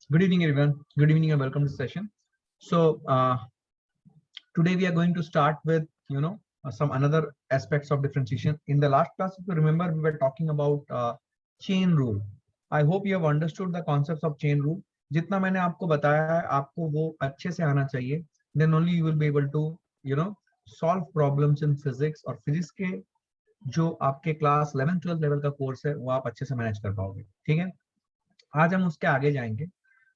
Good evening, everyone. Good evening and welcome to the session. So today we are going to start with some another aspects of differentiation. In the last class, if you remember, we were talking about chain rule. I hope you have understood the concepts of chain rule. जितना मैंने आपको बताया है, आपको वो अच्छे से आना चाहिए. Then only you will be able to solve problems in physics. और physics के जो आपके क्लास 11-12 लेवल का कोर्स है वो आप अच्छे से मैनेज कर पाओगे. ठीक है, आज हम उसके आगे जाएंगे.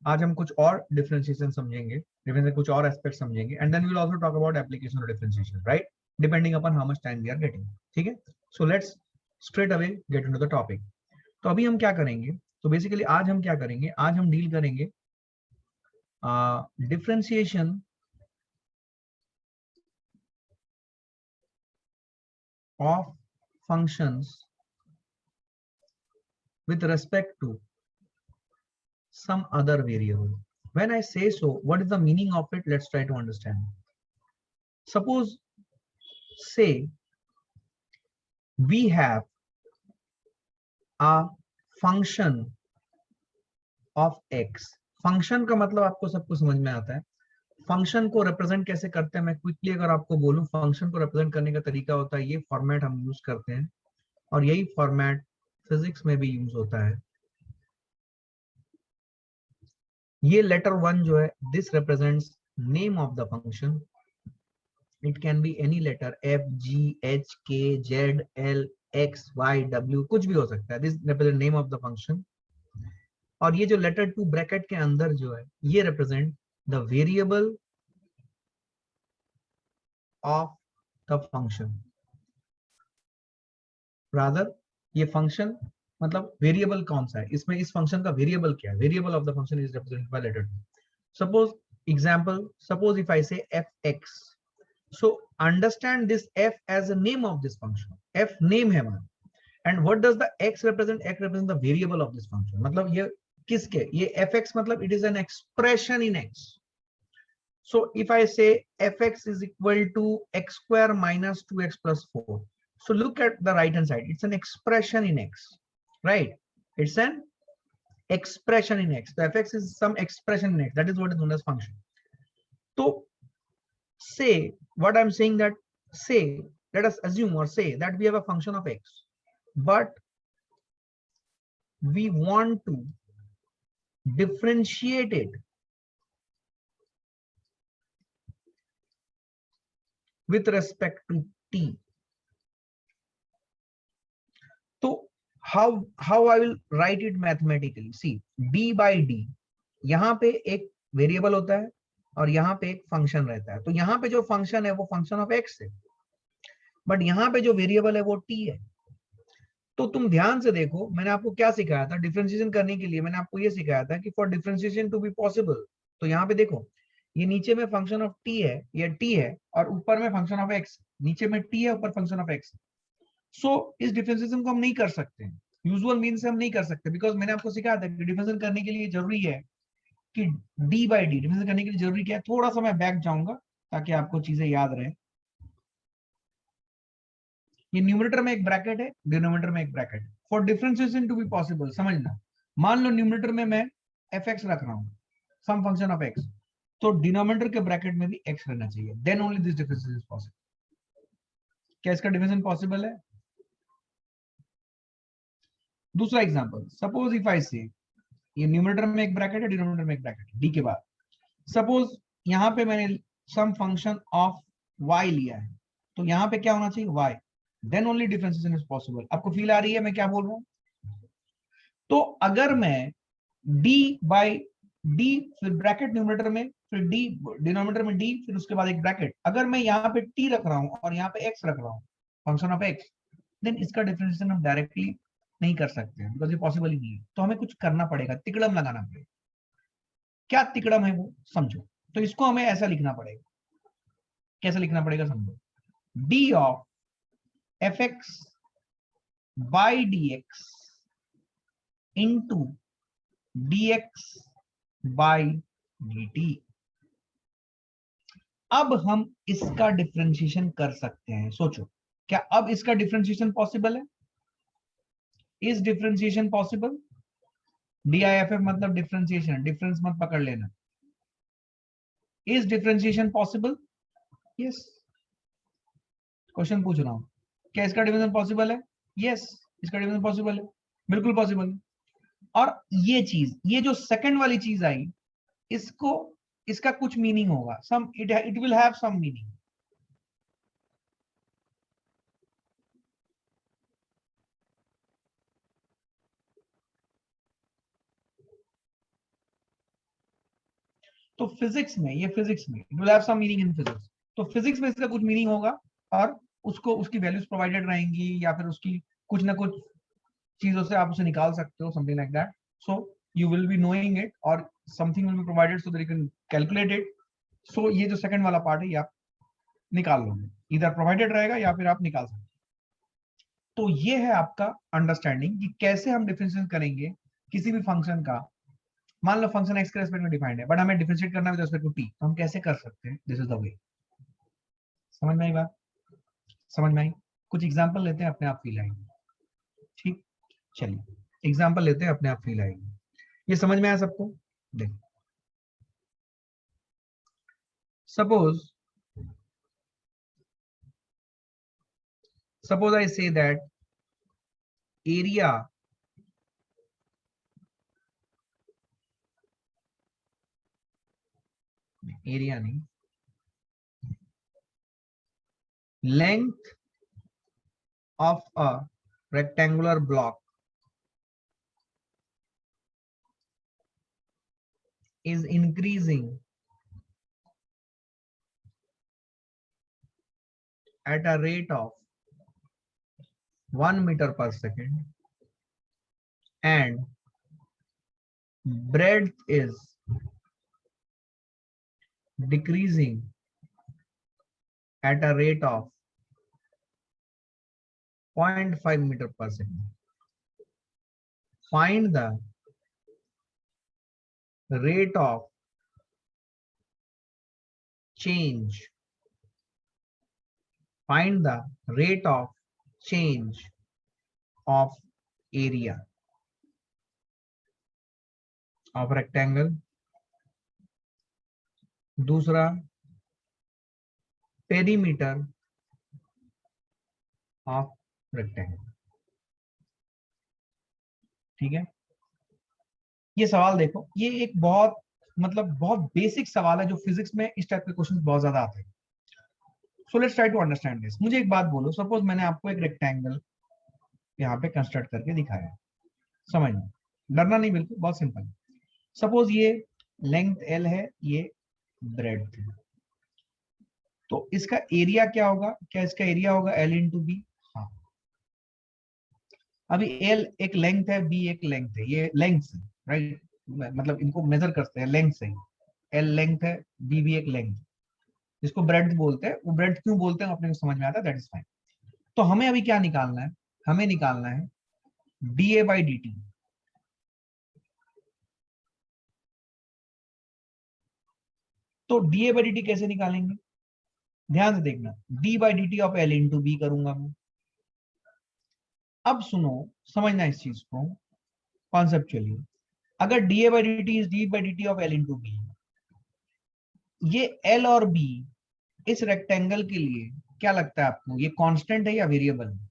आज हम कुछ और डिफरेंशिएशन समझेंगे, डिफरेंशिएशन कुछ और एस्पेक्ट समझेंगे, and then we will also talk about application of differentiation, right, depending upon how much time we are getting. ठीक है, so let's straight away get into the topic. तो अभी हम क्या करेंगे, तो बेसिकली आज हम क्या करेंगे, आज हम डील करेंगे differentiation of functions with respect to some other variable. When I say so, what is the meaning of it? Let's try to understand. Suppose, say, we have a function of x. Function का मतलब आपको सबको समझ में आता है. Function को represent कैसे करते हैं, मैं क्विकली अगर आपको बोलूं, फंक्शन को रिप्रेजेंट करने का तरीका होता है, ये फॉर्मेट हम यूज करते हैं और यही फॉर्मेट फिजिक्स में भी यूज होता है. ये लेटर 1 जो है, this represents name of the function. It can be any letter f g h k z l x y w, कुछ भी हो सकता है. This represent name of the function. और ये जो लेटर 2 ब्रैकेट के अंदर जो है, ये represent the variable of the function. Rather ये फंक्शन मतलब वेरिएबल कौन सा है इसमें, इस फंक्शन का वेरिएबल क्या है, variable of the function is represented by letter 2. Suppose example, suppose if I say fx, so understand this f as a name of this function. f name है मान, and what does the x represent? x represent the variable of this function. मतलब ये किसके, ये fx मतलब it is an expression in x. So if I say fx is equal to x square minus 2x plus 4, so look at the right hand side, it's an expression in x, right? It's an expression in x. So fx is some expression in x, that is what is known as function. So say what I'm saying, that say, let us assume or say that we have a function of x, but we want to differentiate it with respect to t. So how I will write it mathematically? See, d by d, यहाँ पे एक variable होता है और यहाँ पे एक function रहता है. तो यहाँ पे जो फंक्शन है वो फंक्शन ऑफ x है, बट यहाँ पे जो वेरिएबल है वो t है. तो तुम ध्यान से देखो, मैंने आपको क्या सिखाया था डिफरेंशिएशन करने के लिए, मैंने आपको ये सिखाया था कि for differentiation to be possible, तो यहाँ पे देखो, ये नीचे में फंक्शन ऑफ t है, ये t है, और ऊपर में फंक्शन ऑफ x, नीचे में t है, ऊपर फंक्शन ऑफ x. सो इस डिफरेंशिएशन को हम नहीं कर सकते, यूजुअल मीन से हम नहीं कर सकते, बिकॉज मैंने आपको सिखाया था कि डिफरेंशिएशन करने के लिए जरूरी है कि d बाई डी, डिफरेंशिएशन करने के लिए जरूरी क्या है, थोड़ा सा मैं बैक जाऊंगा ताकि आपको चीजें याद रहे. ये न्यूमरेटर में एक ब्रैकेट है, डिनोमिनेटर में एक ब्रैकेट है. For differentiation to be possible, समझना, मान लो न्यूमरेटर में मैं fx रख रहा हूं, सम फंक्शन ऑफ x, तो डिनोमिनेटर के ब्रैकेट में भी x रहना चाहिए, then only this differentiation is possible. क्या इसका डिफरेंशिएशन पॉसिबल है? दूसरा एग्जांपल, सपोज इफ आई से, ये न्यूमरेटर में एक ब्रैकेट है, डिनोमिनेटर में एक ब्रैकेट है, d के बाद. सपोज यहाँ पे मैंने सम फंक्शन ऑफ y लिया है, तो यहाँ पे क्या होना चाहिए, y, then only differentiation is possible. आपको फील आ रही है मैं क्या बोल रहा हूँ? तो अगर मैं d बाई डी, फिर ब्रैकेट न्यूमरेटर में, फिर d डिनोमिनेटर में d, फिर उसके बाद एक ब्रैकेट, अगर मैं यहाँ पे t रख रहा हूँ और यहाँ पे x रख रहा हूँ, फंक्शन ऑफ x, देन इसका डिफरेंशिएशन हम डायरेक्टली नहीं कर सकते हैं, बिकॉज ये पॉसिबल ही नहीं है. तो हमें कुछ करना पड़ेगा, तिकड़म लगाना पड़ेगा. क्या तिकड़म है वो समझो. तो इसको हमें ऐसा लिखना पड़ेगा, कैसे लिखना पड़ेगा समझो, d of fx by dx into dx by dt. अब हम इसका डिफरेंशिएशन कर सकते हैं. सोचो, क्या अब इसका डिफरेंशिएशन पॉसिबल है? Is differentiation possible? DIFF मतलब डिफरेंशिएशन, डिफरेंस मत पकड़ लेना। Is differentiation possible? Yes, question पूछ रहा हूं, क्या इसका डिवीजन पॉसिबल है? यस, इसका डिवीजन पॉसिबल है, बिल्कुल पॉसिबल है। और ये चीज, ये जो सेकंड वाली चीज आई, इसको, इसका कुछ मीनिंग होगा, some it will have some meaning. तो फिजिक्स में, ये फिजिक्स में it will have some meaning in physics, तो फिजिक्स में इसका कुछ मीनिंग होगा और उसको, उसकी वैल्यूज प्रोवाइडेड रहेंगी, या फिर उसकी कुछ ना कुछ चीजों से आप उसे निकाल सकते हो, something like that. So you will be knowing it, और something will be provided so that you can calculate it. So ये जो सेकंड वाला पार्ट है, ये आप निकाल लोगे, इधर प्रोवाइडेड रहेगा या फिर आप निकाल सकते। तो ये है आपका अंडरस्टैंडिंग कि कैसे हम डिफरेंशिएट करेंगे किसी भी फंक्शन का। मान लो फंक्शन एक्स के रेस्पेक्ट में डिफाइंड है, बट हमें डिफरेंशिएट करना है विद रिस्पेक्ट टू टी, तो हम कैसे कर सकते हैं? This is the way. समझ में आई बात? समझ में आई? कुछ एग्जांपल लेते हैं, अपने आप फील आएंगे। ठीक, चलिए एग्जांपल लेते हैं, अपने आप फील आएंगे। ये समझ में आया सबको? देखो, suppose I say that area नहीं, length of a rectangular block is increasing at a rate of 1 meter per second, and breadth is decreasing at a rate of 0.5 meter per second. Find the rate of change. Find the rate of change of area of rectangle. दूसरा, perimeter of rectangle. ठीक है, ये सवाल देखो, ये एक बहुत, मतलब बहुत बेसिक सवाल है, जो फिजिक्स में इस टाइप के क्वेश्चन बहुत ज्यादा आते हैं। So let's try to understand this. मुझे एक बात बोलो, सपोज मैंने आपको एक रेक्टेंगल यहाँ पे कंस्ट्रक्ट करके दिखाया, समझना, डरना नहीं, बिल्कुल बहुत सिंपल। सपोज ये लेंथ एल है, ये ब्रेड्थ है, तो इसका एरिया क्या होगा? क्या इसका एरिया होगा एल इंटू बी? हाँ, अभी एल एक लेंथ है, बी एक लेंथ है, ये लेंथ है, राइट, मतलब इनको मेजर करते हैं लेंथ से ही। एल लेंथ है, बी भी एक लेंथ, जिसको ब्रेड्थ बोलते हैं। वो ब्रेड्थ क्यों बोलते हैं अपने को समझ में आता है, दैट इज फाइन। तो हमें अभी क्या निकालना है? हमें निकालना है d a by d t. तो d a by d t कैसे निकालेंगे? ध्यान से देखना, d by d t of L into b करूंगा मैं। अब सुनो, समझना इस चीज को कॉन्सेप्चुअली। अगर d a by d t is d by d t of L into B, ये एल और बी इस रेक्टेंगल के लिए क्या लगता है आपको, ये कांस्टेंट है या वेरिएबल है?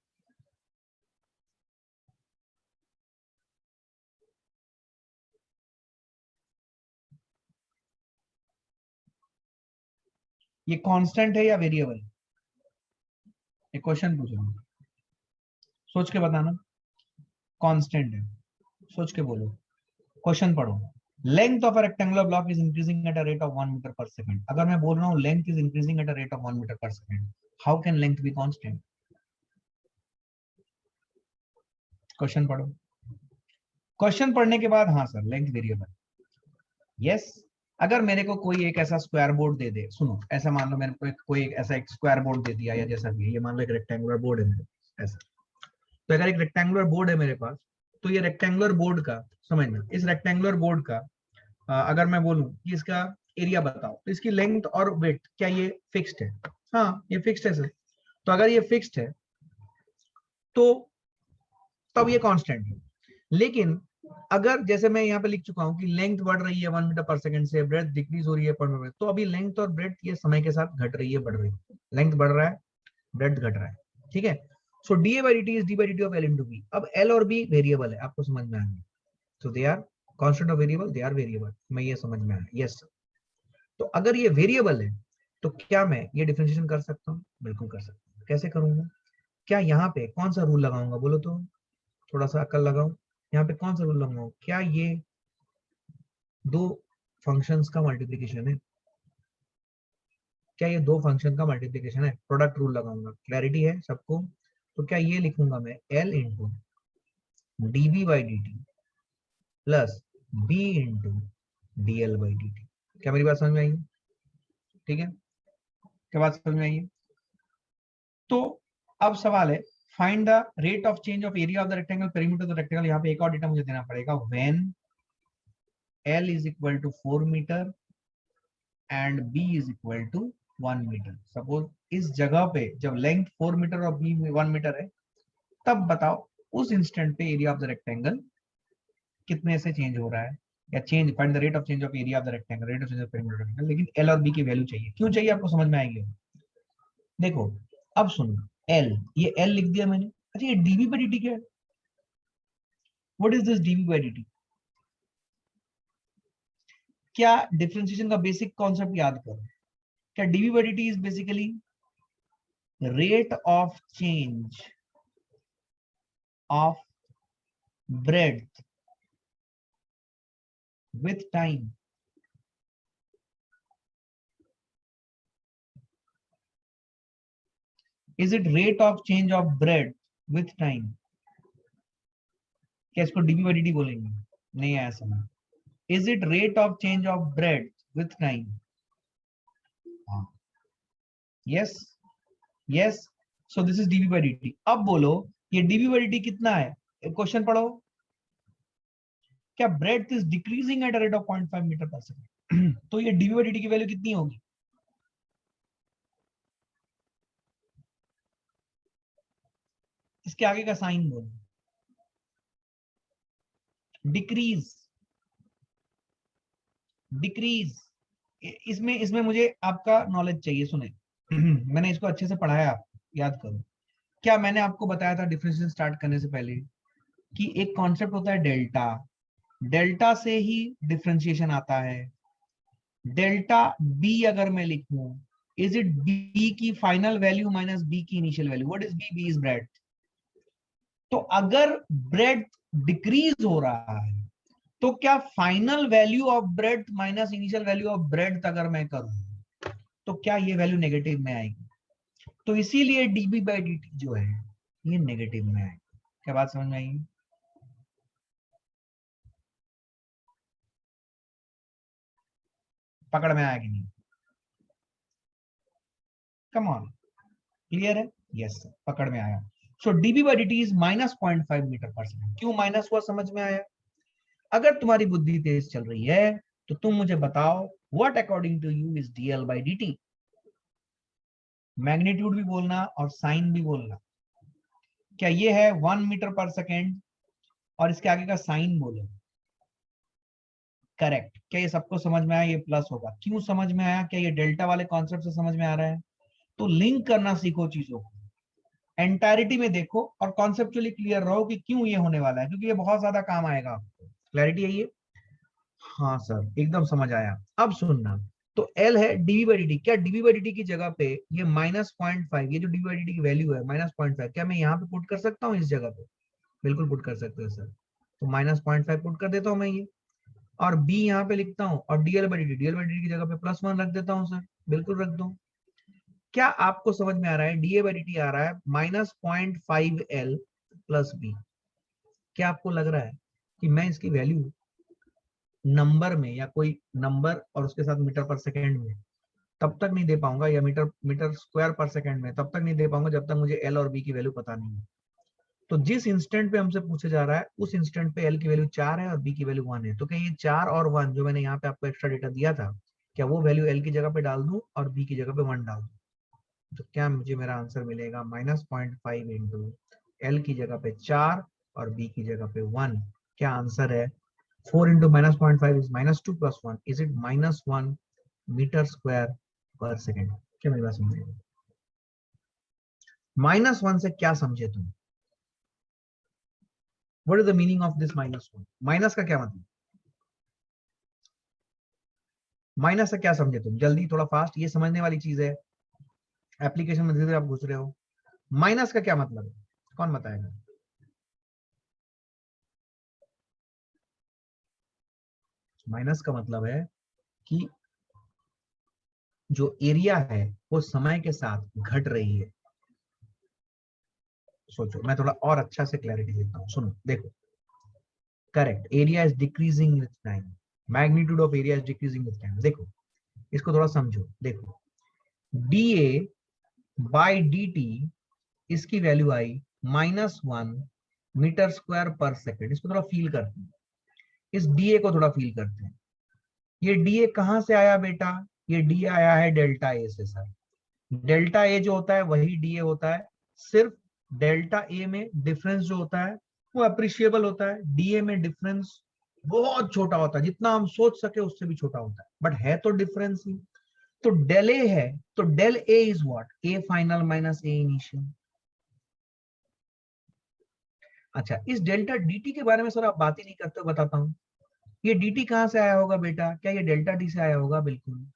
ये कांस्टेंट है या वेरिएबल? एक क्वेश्चन पूछ रहा हूं, सोच के बताना। कांस्टेंट है, सोच के बोलो, क्वेश्चन पढ़ो। Length of a rectangular block is increasing at a rate of 1 metre per second. अगर मैं बोल रहा हूं length is increasing at a rate of 1 metre per second, how can length be constant? Question पढ़ो। Question पढ़ने के बाद हाँ सर लेंथ वेरिएबल, यस। अगर मेरे को कोई एक ऐसा स्क्वायर बोर्ड दे दे, सुनो, ऐसा मान लो मेरे को कोई एक ऐसा एक स्क्वायर बोर्ड दे दिया, या जैसा भी, ये मान लो एक रेक्टेंगुलर बोर्ड है मेरे पास ऐसा। तो अगर एक रेक्टेंगुलर बोर्ड है मेरे पास, तो ये रेक्टेंगुलर बोर्ड का, समझना, इस रेक्टेंगुलर बोर्ड का अगर मैं बोलूं कि इसका एरिया बताओ, तो इसकी लेंथ और विड्थ क्या ये फिक्स्ड है? हाँ, ये फिक्स्ड है सर। तो अगर ये फिक्स्ड है, तो तब ये कांस्टेंट है। लेकिन अगर जैसे मैं यहाँ पे लिख चुका हूँ कि लेंथ बढ़ रही है 1 मीटर पर सेकंड से, ब्रेथ डिक्रीज हो रही है पर मिनट, तो अभी लेंथ और ब्रेथ ये समय के साथ घट रही है, बढ़ रही है, लेंथ बढ़ रहा है, ब्रेथ घट रहा है, ठीक है। So d a by d is d by d of L into b. अब एल और बी वेरिएबल है, आपको समझ में आएंगे, so they are constant of variable, they are variable, मैं ये समझ में आया, यस। तो अगर ये वेरिएबल है तो क्या मैं ये डिफरेंशिएशन कर सकता हूँ? बिल्कुल कर सकता हूँ। कैसे करूंगा? क्या यहाँ पे कौन सा रूल लगाऊंगा बोलो तो, थोड़ा सा अकल लगाओ। यहाँ पे कौन सा रूल लगाऊंगा? क्या ये दो फंक्शंस का मल्टीप्लीकेशन है? क्या ये दो फंक्शन का मल्टीप्लीकेशन है? प्रोडक्ट रूल लगाऊंगा, क्लैरिटी है सबको? तो क्या ये लिखूंगा मैं L into d B by d t plus B into d L by d t. क्या मेरी बात समझ में आई है? ठीक है, क्या बात समझ में आई है? तो अब सवाल है find the rate of change of area of the rectangle perimeter of the rectangle. यहाँ पे एक और डेटा मुझे देना पड़ेगा, when L is equal to 4 metre and B is equal to 1 metre. Suppose इस जगह पे जब लेंथ 4 मीटर और B 1 मीटर है, तब बताओ उस इंस्टेंट पे एरिया ऑफ द रेक्टेंगल कितने से चेंज हो रहा है, या change find the rate of change of area of the rectangle, rate of change of perimeter of rectangle. लेकिन L और B की वैल्यू चाहिए, क्यों चाहिए आपको समझ में आएगी। देखो अब सुनो, L, ये L लिख दिया मैंने। अच्छा ये dv by dt क्या है? What is this dv by dt? क्या डिफरेंशिएशन का बेसिक कॉन्सेप्ट याद करो। क्या dv by dt is basically rate of change of breadth with time. Is it rate of change of breadth with time? क्या इसको dv by dt बोलेंगे? नहीं आया समझ। Is it rate of change of breadth with time? Yes, yes. So this is dv by dt। अब बोलो ये dv by dt कितना है? क्वेश्चन पढ़ो। क्या breadth is decreasing at a rate of 0.5 metre per second? तो ये dv by dt की वैल्यू कितनी होगी? इसके आगे का साइन बोलो, डिक्रीज, डिक्रीज। इसमें इसमें मुझे आपका नॉलेज चाहिए, सुने। मैंने इसको अच्छे से पढ़ाया, आप याद करो। क्या मैंने आपको बताया था डिफरेंशिएशन स्टार्ट करने से पहले कि एक कॉन्सेप्ट होता है डेल्टा, डेल्टा से ही डिफरेंशिएशन आता है। डेल्टा बी अगर मैं लिखूं, इज इट बी की फाइनल वैल्यू माइनस बी की initial value? What is B? B is breadth. तो अगर ब्रेड्थ डिक्रीज हो रहा है तो क्या final value of breadth minus initial value of breadth अगर मैं करूं तो क्या ये वैल्यू नेगेटिव में आएगी? तो इसीलिए डीबी बाई डी टी जो है ये नेगेटिव में आएगी। क्या बात समझ में आएगी? पकड़ में आया कि नहीं? कम ऑन, क्लियर है? यस सर, पकड़ में आया। So d b by d t is minus 0.5 metre per second. क्यों माइनस हुआ समझ में आया? अगर तुम्हारी बुद्धि तेज चल रही है तो तुम मुझे बताओ what according to you is dL by d t. Magnitude भी बोलना और साइन भी बोलना। क्या ये है 1 मीटर पर सेकेंड और इसके आगे का साइन बोलो, करेक्ट। क्या ये सबको समझ में आया? ये प्लस होगा। क्यों समझ में आया? क्या ये डेल्टा वाले कॉन्सेप्ट से समझ में आ रहा है? तो लिंक करना सीखो चीजों को, एंटायरिटी में देखो और कॉन्सेप्चुअली क्लियर रहो कि क्यों ये होने वाला है, क्योंकि ये बहुत ज्यादा काम आएगा आपको। क्लैरिटी है ये? हाँ सर, एकदम समझ आया। अब सुनना, तो L है dv बाई dt। क्या dv बाई dt की जगह पे ये -0.5, ये जो dv बाई dt की वैल्यू है -0.5, क्या मैं यहाँ पे पुट कर सकता हूँ इस जगह पे? बिल्कुल पुट कर सकते हो सर। तो -0.5 पुट कर देता हूँ मैं ये, और b यहाँ पे लिखता हूँ, और dl बाई dt की जगह पे +1 रख देता हूँ सर। बिल्कुल रख दो। क्या आपको समझ में आ रहा है? dA बाई dt आ रहा है -0.5L प्लस b। क्या आपको लग रहा है कि मैं इसकी वैल्यू नंबर में या कोई नंबर और उसके साथ मीटर पर सेकेंड में तब तक नहीं दे पाऊंगा, या मीटर मीटर स्क्वायर पर सेकेंड में तब तक नहीं दे पाऊंगा जब तक मुझे एल और बी की वैल्यू पता नहीं है? तो जिस इंस्टेंट पे हमसे पूछा जा रहा है उस इंस्टेंट पे एल की वैल्यू 4 है और बी की वैल्यू 1 है। तो क्या ये 4 और 1 जो मैंने यहाँ पे आपको एक्स्ट्रा डेटा दिया था, क्या वो वैल्यू एल की जगह पे डाल दूं और बी की जगह पे 1 डाल दूं? तो क्या मुझे मेरा आंसर मिलेगा -0.5 इंटू एल की जगह पे 4 और बी की जगह पे 1। क्या आंसर है? 4 into -0.5 is -2 + 1. Is it -1 metre square पर सेकेंड? क्या मेरी बात समझे? -1 से क्या समझे तुम? What is the meaning of this -1? Minus का क्या मतलब? माइनस से क्या समझे तुम? जल्दी, थोड़ा फास्ट, ये समझने वाली चीज है। एप्लीकेशन में धीरे धीरे आप घुस रहे हो। माइनस का क्या मतलब है? कौन बताएगा? माइनस का मतलब है कि जो एरिया है वो समय के साथ घट रही है। सोचो, मैं थोड़ा और अच्छा से क्लैरिटी देता हूं, सुनो, देखो। Correct, area is decreasing with time, magnitude of area is decreasing with time. देखो, इसको थोड़ा समझो। देखो, dA बाई dt, इसकी वैल्यू आई -1 मीटर स्क्वायर पर सेकेंड। इसको थोड़ा फील करते हैं, इस dA को थोड़ा फील करते हैं। ये dA कहां से आया बेटा? ये dA आया है डेल्टा ए से सर। डेल्टा ए जो होता है वही dA होता है। सिर्फ डेल्टा ए में डिफरेंस जो होता है वो अप्रिशिएबल होता है। dA में डिफरेंस बहुत छोटा होता है, जितना हम सोच सके उससे भी छोटा होता है, बट है तो डिफरेंस ही। तो डेल ए है, तो del a is what? A final minus a initial. अच्छा, इस डेल्टा dt के बारे में सर आप बात ही नहीं करते हो, बताता हूं। ये dt कहां से आया होगा बेटा? क्या ये डेल्टा टी से आया होगा? बिल्कुल।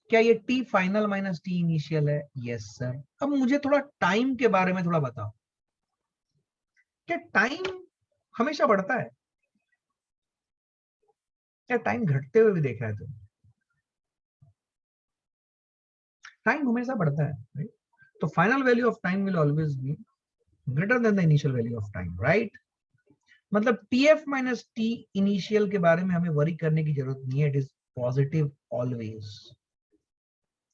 क्या ये t final minus t initial है? Yes sir. अब मुझे थोड़ा टाइम के बारे में थोड़ा बताओ। क्या टाइम हमेशा बढ़ता है? क्या टाइम घटते हुए भी देखा है तुम? टाइम हमेशा बढ़ता है, right? तो final value of time will always be greater than the initial value of time, right? मतलब tf माइनस t इनिशियल के बारे में हमें वरी करने की जरूरत नहीं है, इट इज पॉजिटिव ऑलवेज।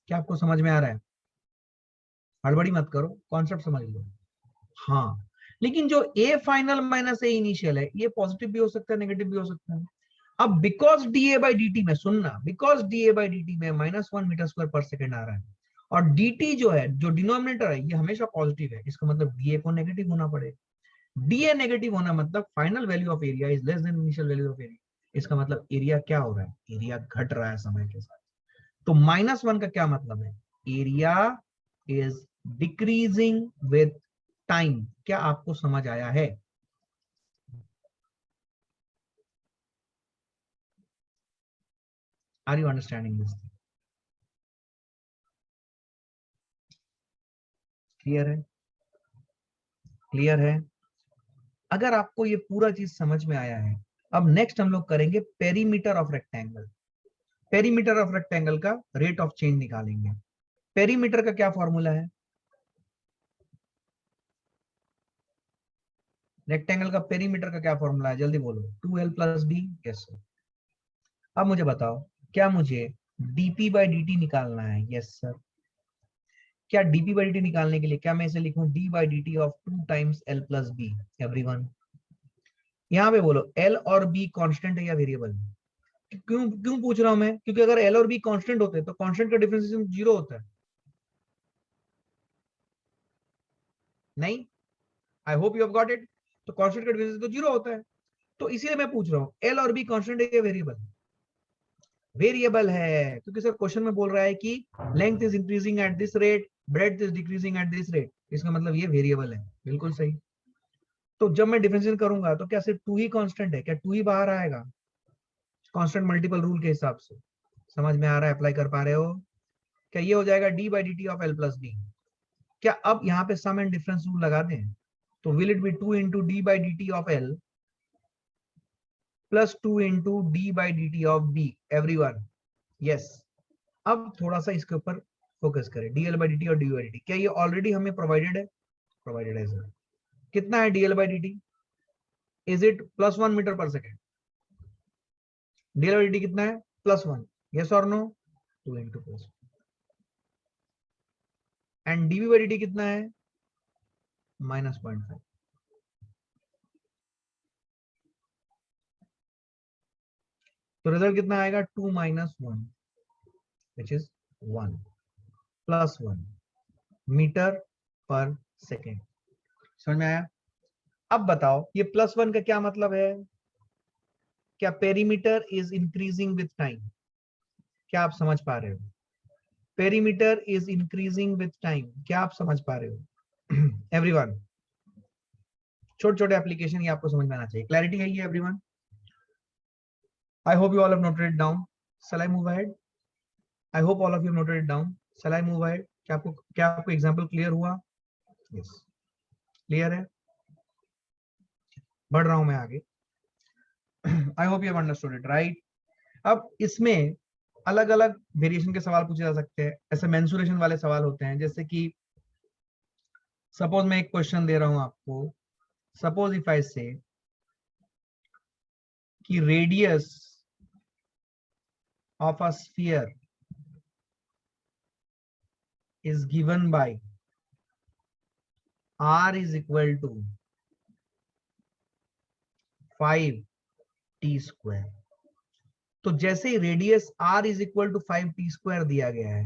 क्या आपको समझ में आ रहा है? हड़बड़ी मत करो, कॉन्सेप्ट समझ लो। हाँ, लेकिन जो a final minus a initial है, ये पॉजिटिव भी हो सकता है, नेगेटिव भी हो सकता है। अब बिकॉज dA बाई dt में, सुनना, बिकॉज dA बाई dt में -1 मीटर स्क्वायर पर सेकेंड आ रहा है, और dt जो है, जो डिनोमिनेटर है, ये हमेशा पॉजिटिव है, इसका मतलब dA को नेगेटिव होना पड़ेगा। dA नेगेटिव होना मतलब final value of area is less than initial value of area. इसका मतलब एरिया क्या हो रहा है? एरिया घट रहा है समय के साथ। तो -1 का क्या मतलब है? Area is decreasing with time. क्या आपको समझ आया है? Are you understanding this? Clear है? क्लियर है? अगर आपको ये पूरा चीज समझ में आया है, अब नेक्स्ट हम लोग करेंगे perimeter of rectangle. Perimeter of rectangle का रेट ऑफ चेंज निकालेंगे। पेरीमीटर का क्या फॉर्मूला है? रेक्टेंगल का पेरीमीटर का क्या फॉर्मूला है? जल्दी बोलो। 2l plus D. Yes sir. अब मुझे बताओ, क्या मुझे dp बाई dt निकालना है? Yes sir. क्या dp बाई dt निकालने के लिए क्या मैं इसे लिखूं d by dt of 2 times l plus b? Everyone यहां पे बोलो, l और b कांस्टेंट है या वेरिएबल है? क्यों क्यों पूछ रहा हूं मैं? क्योंकि अगर l और b कांस्टेंट होते तो कांस्टेंट का डिफरेंशिएशन 0 होता है। नहीं, आई hope you have got it. तो कांस्टेंट का डिफरेंशिएशन तो 0 होता है। तो इसीलिए मैं पूछ रहा हूं l और b कांस्टेंट है या वेरिएबल? वेरिएबल है, क्योंकि सर क्वेश्चन में बोल रहा है कि length is increasing at this rate, breadth is decreasing at this rate. इसका मतलब ये वेरिएबल है। बिल्कुल सही। तो जब मैं डिफरेंशियल करूंगा तो क्या सिर्फ 2 ही कांस्टेंट है? क्या 2 ही बाहर आएगा? कांस्टेंट मल्टीपल रूल के हिसाब से। समझ में आ रहा है? अप्लाई कर पा रहे हो? क्या ये हो जाएगा d by dt of l plus b? क्या अब यहाँ पे सम एंड डिफरेंस रूल लगा दें? तो will it be 2 into d by d t of L plus 2 into d by d t of B? Everyone yes. अब थोड़ा सा इसके ऊपर फोकस करें, डीएल बाई डी टी और डी बाई डी टी। क्या ये ऑलरेडी हमें प्रोवाइडेड है? प्रोवाइडेड है सर। कितना है d l by d t? Is it +1 metre per second? D l by d t कितना है? +1। यस और no? 2 into plus. And d b by d t कितना है? -0.5। तो रिजल्ट कितना आएगा? 2 minus 1 which is 1 +1 metre per second. समझ में आया? अब बताओ ये +1 का क्या मतलब है? क्या perimeter is increasing with time? क्या आप समझ पा रहे हो? Perimeter is increasing with time, क्या आप समझ पा रहे हो? एवरीवन, छोटे छोटे एप्लीकेशन ये आपको समझ में आना चाहिए। क्लैरिटी है ये everyone? I hope you all have noted it down. Shall I move ahead? I hope all of you have noted it down. Shall I move ahead? क्या आपको एग्जांपल क्लियर हुआ? यस, क्लियर है? बढ़ रहा हूं मैं आगे। I hope you have understood it right. अब इसमें अलग अलग वेरिएशन के सवाल पूछे जा सकते हैं, ऐसे मेंसुरेशन वाले सवाल होते हैं, जैसे कि सपोज मैं एक क्वेश्चन दे रहा हूं आपको। सपोज इफ आई से कि radius of a sphere is given by r is equal to 5t²। तो जैसे ही radius r is equal to 5t² दिया गया है,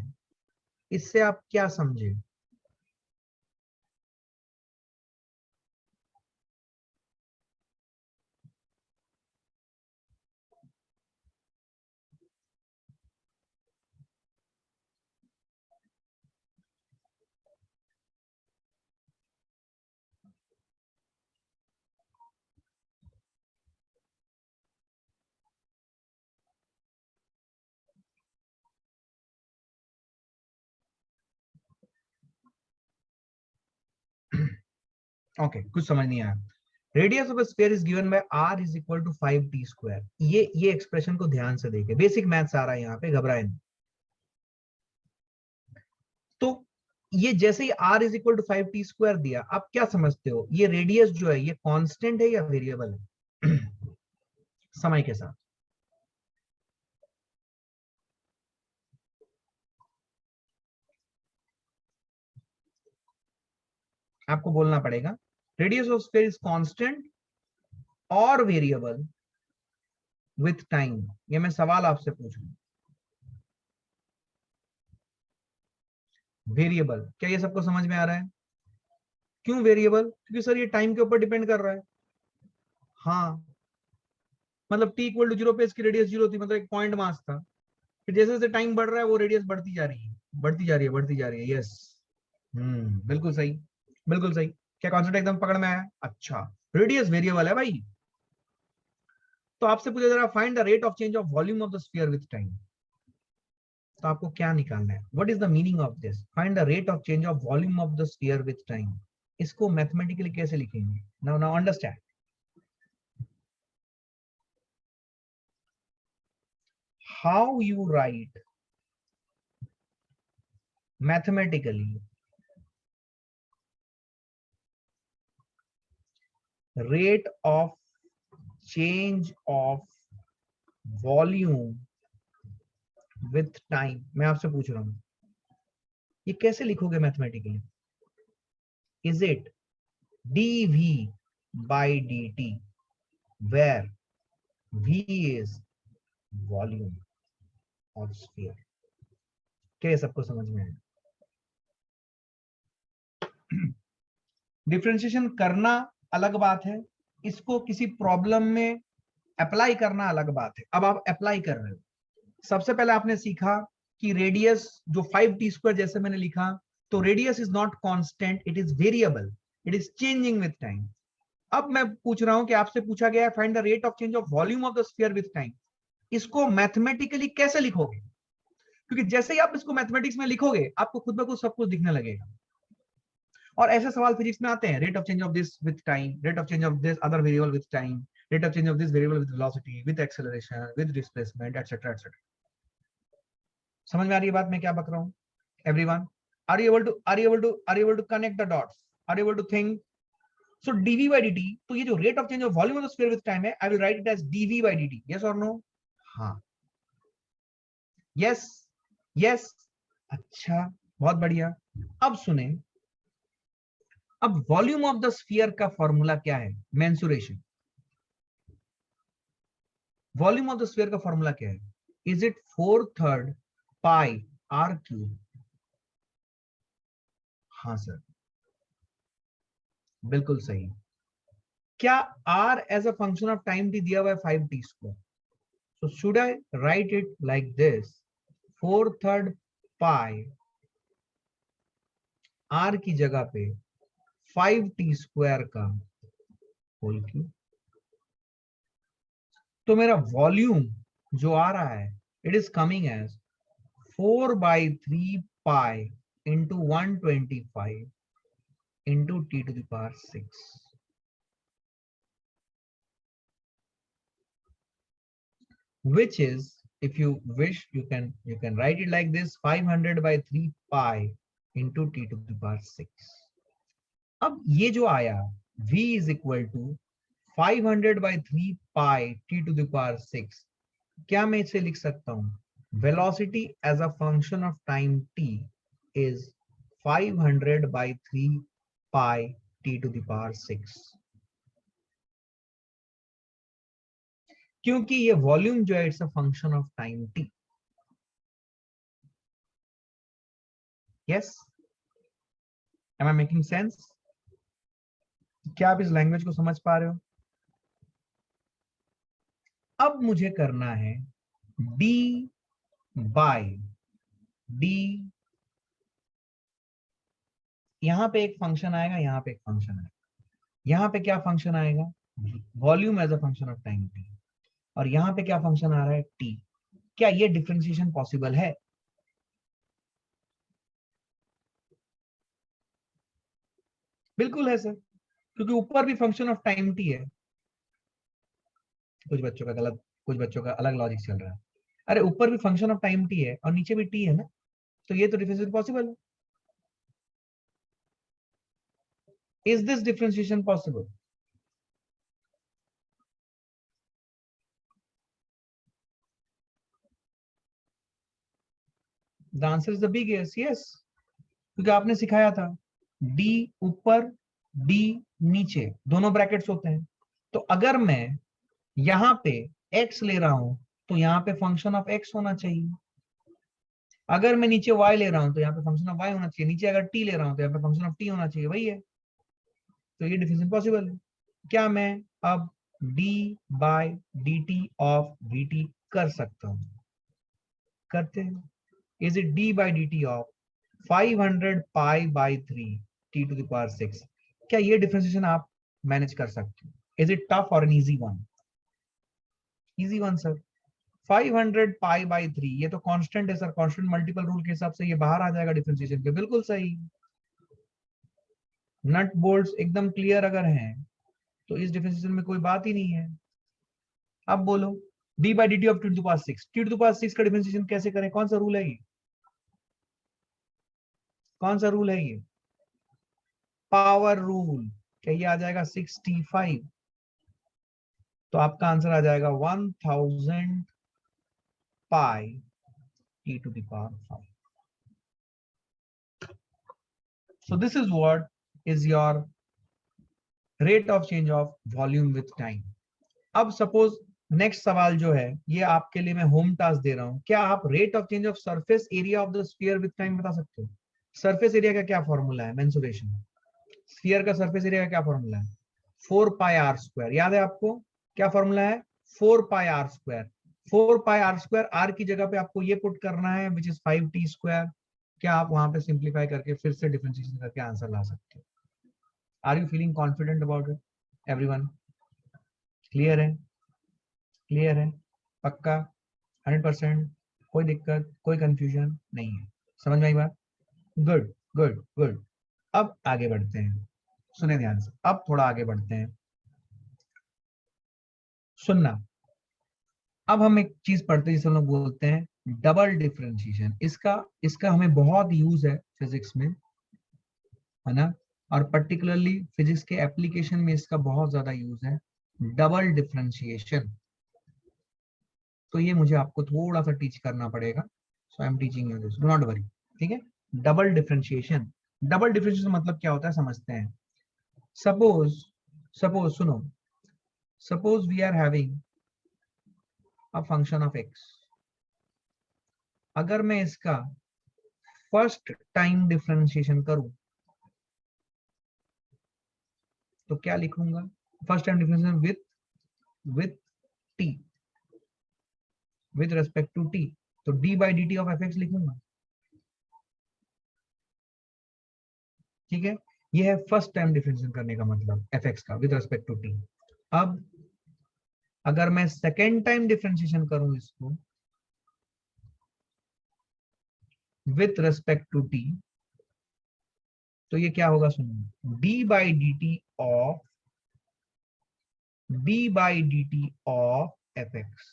इससे आप क्या समझे? ओके, कुछ समझ नहीं आया। Radius of a sphere is given by r is equal to 5t²। ये एक्सप्रेशन को ध्यान से देखिए, बेसिक मैथ्स आ रहा है यहाँ पे, घबराए नहीं। तो ये जैसे ही r is equal to 5t² दिया, आप क्या समझते हो? ये रेडियस जो है ये कांस्टेंट है या वेरिएबल है? समय के साथ आपको बोलना पड़ेगा radius of sphere is constant और वेरिएबल विथ टाइम। ये मैं सवाल आपसे पूछ रहा हूं। वेरिएबल, क्या ये सबको समझ में आ रहा है? क्यों वेरिएबल? क्योंकि सर ये टाइम के ऊपर डिपेंड कर रहा है। हाँ, मतलब t इक्वल टू 0 पे इसकी रेडियस 0 थी, मतलब एक पॉइंट मास था। फिर जैसे जैसे टाइम बढ़ रहा है वो रेडियस बढ़ती जा रही है, बढ़ती जा रही है, बढ़ती जा रही है। यस, बिल्कुल सही, बिल्कुल सही। क्या कॉन्सेप्ट एकदम पकड़ में आया? अच्छा, रेडियस वेरिएबल है भाई। तो आपसे पूछा जा रहा है find the rate of change of volume of the sphere with time. तो आपको क्या निकालना है? What is the meaning of this? Find the rate of change of volume of the sphere with time. इसको मैथमेटिकली कैसे लिखेंगे? Now now understand how you right mathematically rate of change of volume with time। मैं आपसे पूछ रहा हूं ये कैसे लिखोगे mathematically? Is it dv by dt where v is volume of sphere? क्या ये सबको समझ में आया? डिफरेंशिएशन करना अलग बात है, इसको किसी प्रॉब्लम में अप्लाई करना अलग बात है। अब आप अप्लाई कर रहे हो। सबसे पहले आपने सीखा कि रेडियस जो 5t², जैसे मैंने लिखा, तो radius is not constant, it is variable, it is changing with time. अब मैं पूछ रहा हूं कि आपसे पूछा गया है find the rate of change of volume of the sphere with time. इसको मैथमेटिकली कैसे लिखोगे? क्योंकि जैसे ही आप इसको मैथमेटिक्स में लिखोगे आपको खुद ब खुद सब कुछ दिखने लगेगा। और ऐसे सवाल फिजिक्स में आते हैं, rate of change of this with time, rate of change of this other variable with time, rate of change of this variable with velocity, with acceleration, with displacement, etcetera etcetera. समझ में आ रही है बात मैं क्या बक रहा हूं everyone? Are you able to connect the dots? Are you able to think? So dv by dt, तो ये जो rate of change of volume of the sphere with time है, I will write it as dv by dt। Yes और no? हाँ, yes, yes. अच्छा, बहुत बढ़िया। अब सुने, अब वॉल्यूम ऑफ द स्फीयर का फॉर्मूला क्या है? Mensuration. Volume of the sphere का फॉर्मूला क्या है? Is it 4/3 pi r cube? हाँ सर, बिल्कुल सही। क्या r as a function of time t दिया हुआ है 5t²। So should I write it like this? 4/3 pi r की जगह पे 5t² का होल क्यूब। तो मेरा वॉल्यूम जो आ रहा है it is coming as 4/3 pi into 125 into t⁶, which is, if you wish, you can write it like this: 500/3 pi into t⁶। अब ये जो आया v is equal to 500/3 pi t⁶, क्या मैं इसे लिख सकता हूं? Velocity as a function of time t is 500/3 pi t⁶, क्योंकि ये वॉल्यूम जो है it's a function of time t। Yes, am I making sense? क्या आप इस लैंग्वेज को समझ पा रहे हो? अब मुझे करना है d बाय डी, यहां पे एक फंक्शन आएगा, यहां पे एक फंक्शन आएगा, यहां पे क्या फंक्शन आएगा? Volume as a function of time t, और यहां पे क्या फंक्शन आ रहा है? t। क्या ये डिफरेंशिएशन पॉसिबल है? बिल्कुल है सर, क्योंकि ऊपर भी फंक्शन ऑफ टाइम t है। कुछ बच्चों का गलत, कुछ बच्चों का अलग लॉजिक चल रहा है। अरे ऊपर भी फंक्शन ऑफ टाइम t है और नीचे भी t है ना, तो ये तो डिफरेंशिएशन पॉसिबल है। Is this differentiation possible? The answer is the big yes, क्योंकि आपने सिखाया था d ऊपर d नीचे दोनों ब्रैकेट्स होते हैं। तो अगर मैं यहां पे x ले रहा हूं तो यहाँ पे फंक्शन ऑफ x होना चाहिए। अगर मैं नीचे y ले रहा हूं तो यहाँ पे फंक्शन ऑफ y होना चाहिए। नीचे अगर t ले रहा हूं तो यहाँ पे फंक्शन ऑफ t होना चाहिए। वही है, तो ये डिफरेंशिएशन पॉसिबल है। क्या मैं अब d/dt ऑफ vt कर सकता हूं? करते हैं। Is it d/dt of 500 pi/3 t⁶? क्या ये डिफरेंशिएशन आप मैनेज कर सकते हो? इज इट टफ और an easy one? Easy one sir. 500 pi/3 ये तो कांस्टेंट है सर, कांस्टेंट मल्टीपल रूल के हिसाब से ये बाहर आ जाएगा डिफरेंशिएशन के। बिल्कुल सही, नट बोल्ट्स एकदम क्लियर अगर हैं तो इस डिफरेंशिएशन में कोई बात ही नहीं है। अब बोलो d/dt ऑफ t⁶ का डिफरेंशिएशन कैसे करें? कौन सा रूल है ये? कौन सा रूल है ये? Power rule. क्या ये आ जाएगा 65? तो आपका आंसर आ जाएगा 1000 pi t⁵. So this is what is your rate of change of volume with time. अब सपोज नेक्स्ट सवाल जो है ये आपके लिए मैं होम टास्क दे रहा हूं। क्या आप rate of change of surface area of the sphere with time बता सकते हो? सरफेस एरिया का क्या फॉर्मूला है? मेंसुरेशन। स्फीयर का सरफेस एरिया का क्या फॉर्मूला है? 4πr²। याद है आपको क्या फॉर्मूला है? 4πr²। 4πr², आर की जगह पे आपको ये पुट करना है विच इज 5t²। क्या आप वहां पे सिंप्लीफाई करके फिर से डिफरेंशिएशन करके आंसर ला सकते हो? Are you feeling confident about it everyone? Clear है? क्लियर है? पक्का? 100%? कोई दिक्कत, कोई कंफ्यूजन नहीं है? समझ में आई बात? Good good good. अब आगे बढ़ते हैं, सुने ध्यान से, अब थोड़ा आगे बढ़ते हैं, सुनना। अब हम एक चीज पढ़ते हैं जिसे हम लोग बोलते हैं डबल डिफरेंशिएशन। इसका इसका हमें बहुत यूज है फिजिक्स में, है ना, और पर्टिकुलरली फिजिक्स के एप्लीकेशन में इसका बहुत ज्यादा यूज है, डबल डिफरेंशिएशन। तो ये मुझे आपको थोड़ा सा टीच करना पड़ेगा, so I am teaching you this, do not worry. ठीक है, डबल डिफरेंशिएशन। डबल डिफरेंशिएशन मतलब क्या होता है समझते हैं। सपोज सपोज सुनो, suppose we are having a function of x। अगर मैं इसका फर्स्ट टाइम डिफरेंशिएशन करूं तो क्या लिखूंगा? First time differentiation with t, with respect to t, तो d by d t of f x लिखूंगा। ठीक है, ये है फर्स्ट टाइम डिफरेंशिएशन करने का मतलब एफ एक्स का विद रेस्पेक्ट टू टी। अब अगर मैं सेकेंड टाइम डिफरेंशिएशन करूं इसको विथ रेस्पेक्ट टू टी, तो ये क्या होगा सुनिए, D by d t of f x.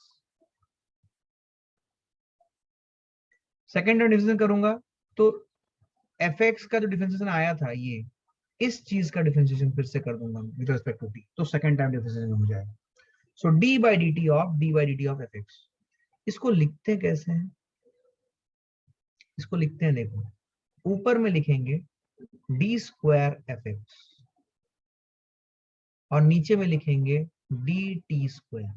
Second time differentiation करूंगा तो एफ एक्स का जो डिफरेंशिएशन आया था, ये इस चीज का डिफरेंशिएशन फिर से कर दूंगा विद रेस्पेक्ट टू टी, तो सेकेंड टाइम डिफरेंशिएशन हो जाएगा। So d by d t of f x. इसको लिखते कैसे हैं, इसको लिखते हैं, देखो ऊपर में लिखेंगे डी स्क्वायर एफ एक्स और नीचे में लिखेंगे डी टी स्क्वायर।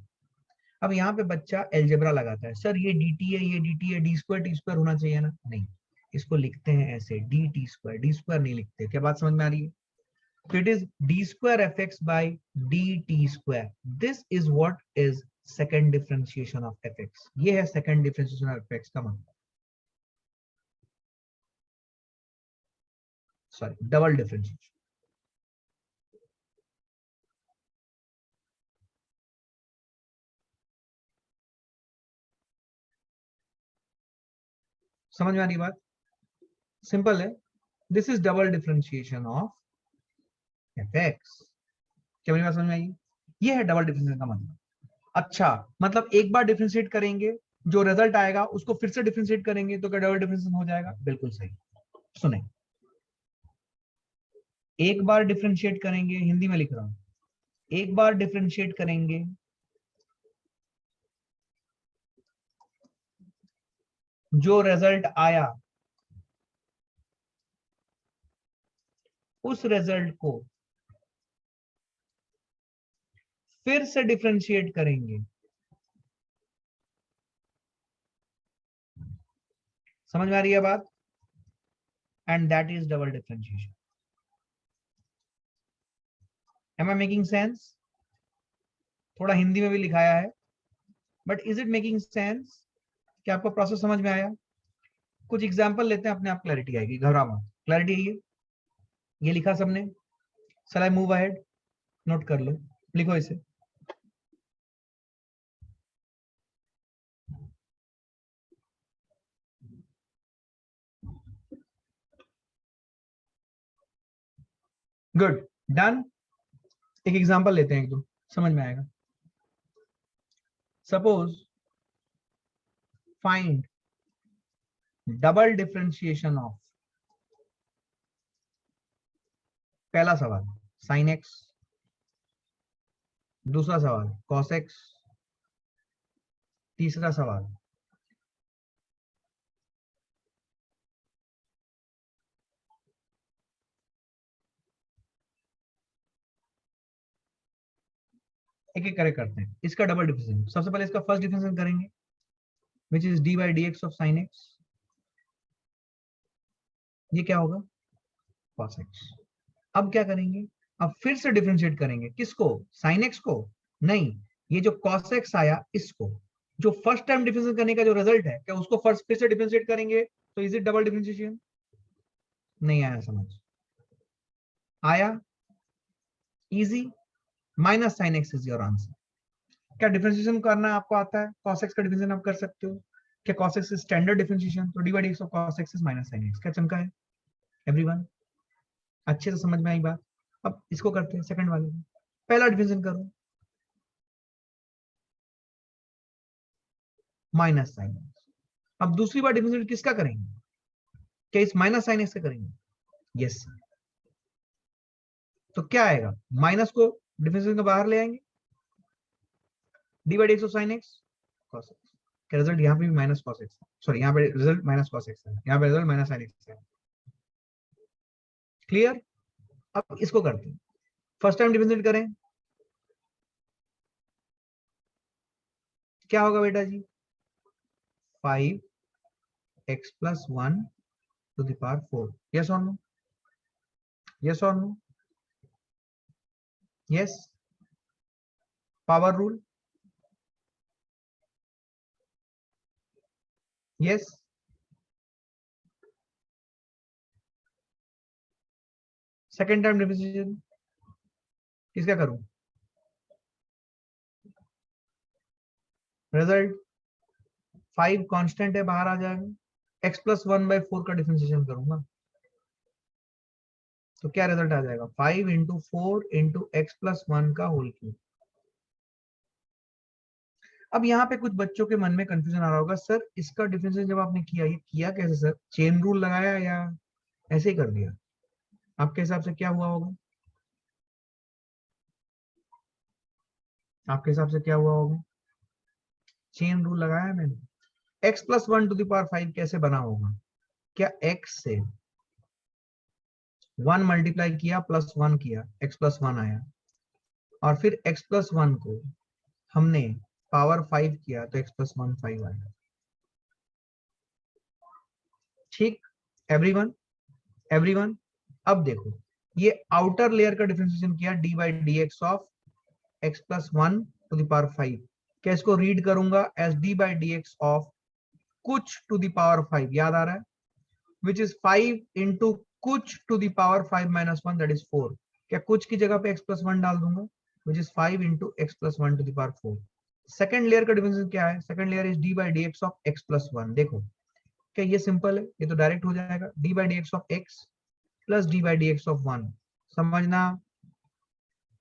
अब यहाँ पे बच्चा एल्जेब्रा लगाता है, सर ये डी टी है, ये डी टी है, डी स्क्वायर टी स्क्वायर होना चाहिए ना, नहीं, इसको लिखते हैं ऐसे D T square, D square नहीं लिखते। क्या बात समझ में आ रही है? तो it is D square F x by d T square. This is what is second differentiation of f x. ये है second differentiation of f x का मतलब, सॉरी डबल डिफरेंशिएशन। समझ में आ रही बात? सिंपल है, this is double differentiation of f x. क्या मेरी बात समझ में आई? ये है डबल डिफरेंशिएशन का मतलब। अच्छा, मतलब एक बार डिफरेंशिएट करेंगे, जो रिजल्ट आएगा उसको फिर से डिफरेंशिएट करेंगे, तो क्या डबल डिफरेंशिएशन हो जाएगा? बिल्कुल सही। सुने, एक बार डिफरेंशिएट करेंगे, हिंदी में लिख रहा हूं, एक बार डिफरेंशिएट करेंगे, जो रिजल्ट आया उस रिजल्ट को फिर से डिफरेंशिएट करेंगे। समझ में आ रही है बात? And that is double differentiation. Am I making sense? थोड़ा हिंदी में भी लिखाया है, but is it making sense? क्या आपको प्रोसेस समझ में आया? कुछ एग्जांपल लेते हैं, अपने आप क्लैरिटी आएगी, घबरा मत। क्लैरिटी है ये लिखा सबने? शैल आई मूव अहेड? नोट कर लो, लिखो इसे। Good, done. एक एग्जांपल लेते हैं, एक दो समझ में आएगा। Suppose find double differentiation of, पहला सवाल साइन एक्स, दूसरा सवाल कॉस एक्स, तीसरा सवाल एक एक करके करते हैं इसका डबल डिफरेंशिएशन। सबसे पहले इसका फर्स्ट डिफरेंशिएशन करेंगे, which is d by d x of sine x. ये क्या होगा? Cos x. अब क्या करेंगे, अब फिर से डिफरेंशिएट करेंगे, किसको? साइन एक्स को? नहीं, ये जो कॉस एक्स आया इसको, जो फर्स्ट टाइम डिफरेंशिएट करने का जो रिजल्ट है, क्या उसको फर्स्ट फिर से डिफरेंशिएट करेंगे, तो इज इट डबल डिफरेंशिएशन? नहीं आया समझ? आया? Easy. Minus sine x is your answer. क्या डिफरेंशिएशन करना आपको आता है? cos x का डिफरेंशिएशन आप कर सकते हो क्या? cos x is standard differentiation, तो d by d x of cos x is minus sine x। क्या चमका है एवरीवन? अच्छे से समझ में आई बात? अब इसको करते हैं सेकंड वाले में। पहला डिफरेंशिएशन करो, माइनस साइन एक्स। अब दूसरी बार डिफरेंशिएशन किसका करेंगे? क्या इस माइनस साइन एक्स का करेंगे? यस। तो क्या आएगा? माइनस को डिफरेंशिएशन के बाहर ले आएंगे, D by d x of sine x cos x। क्या रिजल्ट यहाँ पे भी माइनस cos x है, सॉरी यहाँ पे रिजल्ट माइनस cos x है, यहाँ पे रिजल्ट माइनस sin x है। क्लियर? अब इसको करते हैं, फर्स्ट टाइम डिफरेंशिएट करें, क्या होगा बेटा जी? 5x plus 1 to the power 4। yes or no? yes or no? yes। Power rule, yes, second time differentiation किसका करूं, रिजल्ट 5 कांस्टेंट है, बाहर आ जाएगा, x प्लस 1/4 का डिफरेंशिएशन करूंगा तो क्या रिजल्ट आ जाएगा, 5 इंटू 4 इंटू एक्स प्लस 1 का होल क्यूब। अब यहाँ पे कुछ बच्चों के मन में कंफ्यूजन आ रहा होगा, सर इसका डिफरेंशिएशन जब आपने किया, ये किया कैसे सर, चेन रूल लगाया या ऐसे ही कर दिया, आपके हिसाब से क्या हुआ होगा, आपके हिसाब से क्या हुआ होगा, चेन रूल लगाया मैंने, x प्लस 1/5 कैसे बना होगा, क्या x से 1 मल्टीप्लाई किया प्लस 1 किया, x प्लस 1 आया, और फिर x प्लस 1 को हमने पावर 5 किया तो x प्लस 1 5 आया, ठीक, एवरीवन, एवरीवन। अब देखो, ये आउटर लेयर का डिफरेंशिएशन किया d by d x of x plus 1/5, क्या इसको रीड करूंगा as d by d x of कुछ टू द पावर 5, याद आ रहा है, विच इज 5 इंटू कुछ to the power 5 minus 1 that is 4, क्या कुछ की जगह पे x प्लस 1 डाल दूंगा, which is 5 into x plus 1 to the power 4। Second layer का डिफरेंशिएशन क्या है, second layer is d by d x of x plus 1, देखो क्या ये सिंपल है, ये तो डायरेक्ट हो जाएगा, D by d x of x plus D by d x of 1, समझना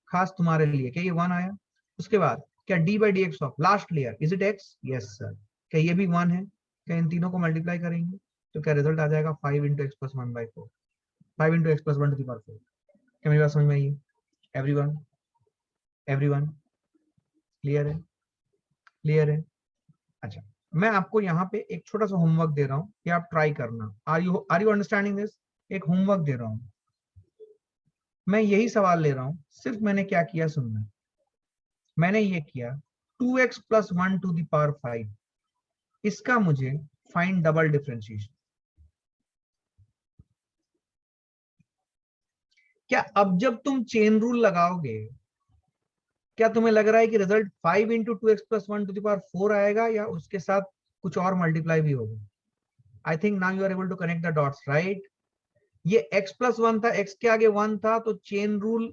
खास तुम्हारे लिए, क्या ये 1 आया, उसके बाद क्या d by d x of last layer is it x, yes sir, क्या ये भी 1 है, क्या इन तीनों को मल्टीप्लाई करेंगे तो क्या रिजल्ट आ जाएगा 5 into x plus 1/4, 5 into x plus 1 to the power 4। क्या मेरी बात समझ में आई है, एवरीवन, एवरीवन, क्लियर है, क्लियर है। अच्छा, मैं आपको यहाँ पे एक छोटा सा होमवर्क दे रहा हूँ कि आप ट्राई करना, आर यू अंडरस्टैंडिंग दिस, एक होमवर्क दे रहा हूँ, मैं यही सवाल ले रहा हूँ, सिर्फ मैंने क्या किया सुनना, मैंने ये किया 2x plus 1 to the power 5, इसका मुझे फाइंड डबल डिफरेंशिएशन, क्या अब जब तुम चेन रूल लगाओगे, क्या तुम्हें लग रहा है कि result 5 into 2x plus 1 to the power 4 आएगा या उसके साथ कुछ और मल्टीप्लाई भी होगा, I think now you are able to connect the dots, right, ये x प्लस 1 था, x के आगे 1 था, तो चेन रूल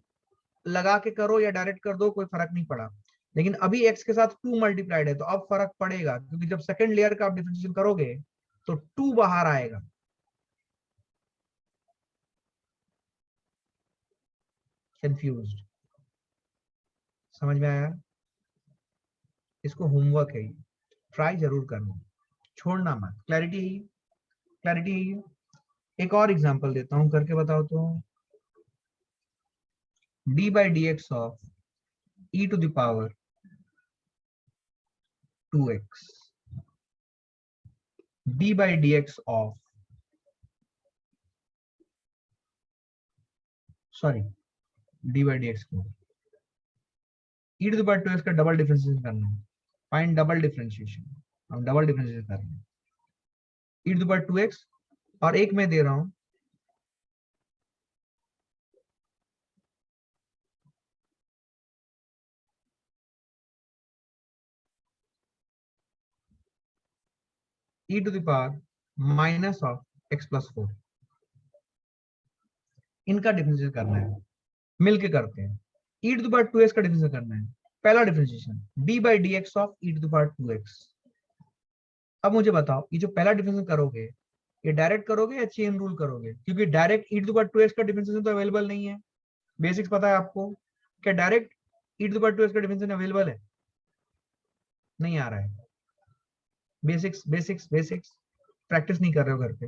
लगा के करो या डायरेक्ट कर दो कोई फर्क नहीं पड़ा, लेकिन अभी x के साथ 2 मल्टीप्लाइड है तो अब फर्क पड़ेगा, क्योंकि जब सेकंड लेयर का आप डिफरेंशिएशन करोगे तो 2 बाहर आएगा, कंफ्यूज्ड, समझ में आया, इसको होमवर्क है, ट्राई जरूर करना, छोड़ना मत, क्लैरिटी है, क्लैरिटी है। एक और एग्जांपल देता हूं, करके बताओ तो, d by d x of e to the power 2x, d by d x of, sorry, d by d x को e to the power 2x का डबल डिफरेंशिएशन करना है, फाइंड डबल डिफरेंशिएशन, हम डबल डिफरेंशिएशन कर रहे हैं, ई to the power 2x, और एक मैं दे रहा हूं e to the power minus of x plus 4, इनका डिफरेंशिएशन करना है, मिलके करते हैं, e to the power 2x का डिफरेंशिएशन करना है, पहला differentiation d by d x of e to the power 2x। अब मुझे बताओ, ये जो पहला डिफरेंशिएशन करोगे, ये डायरेक्ट करोगे या चेन रूल करोगे, क्योंकि direct e to the power 2x का डिफरेंशिएशन तो अवेलेबल नहीं है, बेसिक्स पता है आपको, क्या direct e to the power 2x का डिफरेंशिएशन अवेलेबल है, नहीं आ रहा है, बेसिक्स बेसिक्स बेसिक्स, प्रैक्टिस नहीं कर रहे हो घर पे,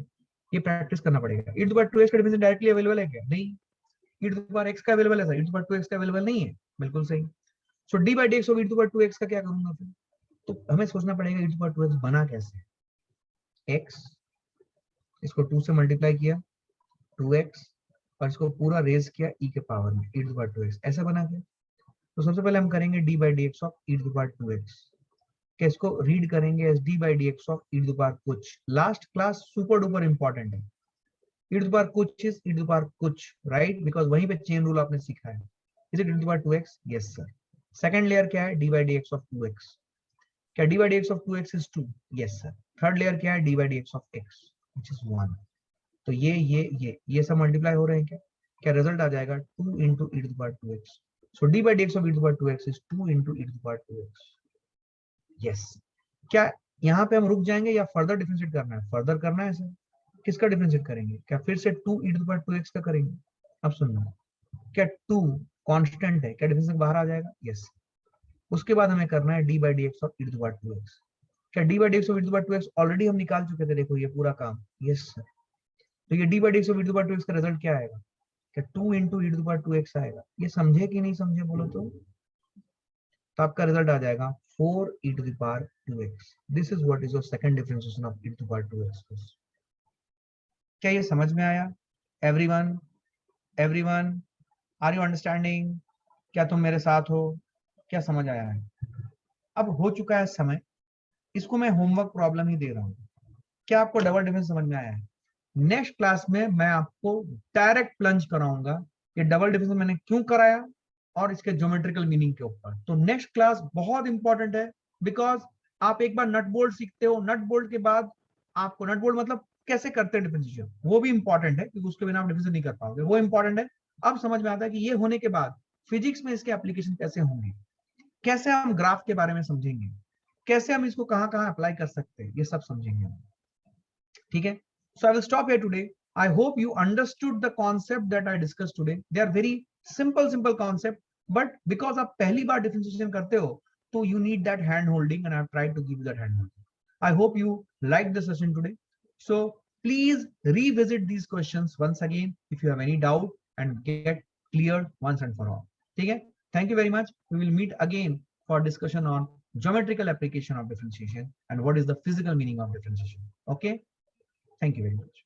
ये प्रैक्टिस करना पड़ेगा, e to the power 2x का डिफरेंशिएशन डायरेक्टली अवेलेबल है क्या, नहीं, e to the power x का अवेलेबल है sir, e to the power 2x का अवेलेबल नहीं है, बिल्कुल सही, so d by d x of e to the power 2x का क्या करूंगा फिर, तो हमें सोचना पड़ेगा e to the power 2x बना कैसे, x, इसको 2 से मल्टीप्लाई किया 2x, और इसको पूरा रेज किया e के पावर में e to the power 2x, ऐसा बना के, तो सबसे पहले हम करेंगे d by d x of e to the power 2x, कि इसको रीड करेंगे as d by d x of e to the power कुछ, last class super duper important है, e टू द पावर कुछ is e to the power कुछ, right, because वहीं पे chain rule आपने सीखा है, is it e to the power 2x, yes sir, second layer क्या है, d by d x of 2x। क्या d by d x of 2x is 2? Yes sir. Third layer क्या है, d by d x of x which is 1। तो ये सब multiply हो रहे हैं क्या? क्या रिजल्ट आ जाएगा 2 into e to the power 2x। So d by d x of e to the power 2x is 2 into e to the power 2x। Yes. क्या यहाँ पे हम रुक जाएंगे या फर्दर डिफरेंशिएट करना है? फर्दर करना है सर। किसका डिफरेंशिएट करेंगे? क्या फिर से 2 ई टू द पावर 2x का करेंगे? अब सुनना, क्या 2 कांस्टेंट है, क्या डिफरेंशिएट बाहर आ जाएगा? यस। उसके बाद हमें करना है d by d x of e to the power 2x। क्या d by d x of e to the power 2x already हम निकाल चुके थे, देखो ये पूरा काम। Yes sir. तो ये d by d x of e to the power 2x का रिजल्ट क्या आएगा? क्या 2 into e to the power 2x आएगा? ये समझे कि नहीं समझे बोलो तो आपका रिजल्ट आ जाएगा 4 e to the power 2x। This is what is your second differentiation of e to the power 2x। क्या ये समझ में आया? Everyone, everyone, are you understanding? क्या तुम मेरे साथ हो? क्या समझ आया है? अब हो चुका है समय, इसको मैं होमवर्क प्रॉब्लम ही दे रहा हूं। क्या आपको डबल डिफरेंस समझ में आया है? नेक्स्ट क्लास में मैं आपको डायरेक्ट प्लंज कराऊंगा ये डबल डिफरेंस मैंने क्यों कराया और इसके ज्योमेट्रिकल मीनिंग के ऊपर। तो नेक्स्ट क्लास बहुत इंपॉर्टेंट है, बिकॉज आप एक बार नट बोल्ट सीखते हो, नट बोल्ट के बाद आपको नट बोल्ट मतलब कैसे करते हैं डिफरेंशिएशन, वो भी इंपॉर्टेंट है क्योंकि उसके बिना आप डिफरेंशिएशन नहीं कर पाओगे, वो इंपॉर्टेंट है। अब समझ में आता है कि ये होने के बाद फिजिक्स में इसके एप्लीकेशन कैसे होंगे, कैसे हम ग्राफ के बारे में समझेंगे, कैसे हम इसको कहां कहां अप्लाई कर सकते हैं, ये सब समझेंगे। ठीक है, so I will stop here today. I hope you understood the concept that I discussed today. They are very simple concept, but because आप पहली बार differentiation करते हो तो you need that hand holding and I have tried to give you that hand holding. I hope you liked the session today. So please revisit these questions once again if you have any doubt and get cleared once and for all. ठीक है, thank you very much. We will meet again for discussion on geometrical application of differentiation and what is the physical meaning of differentiation. Okay. Thank you very much.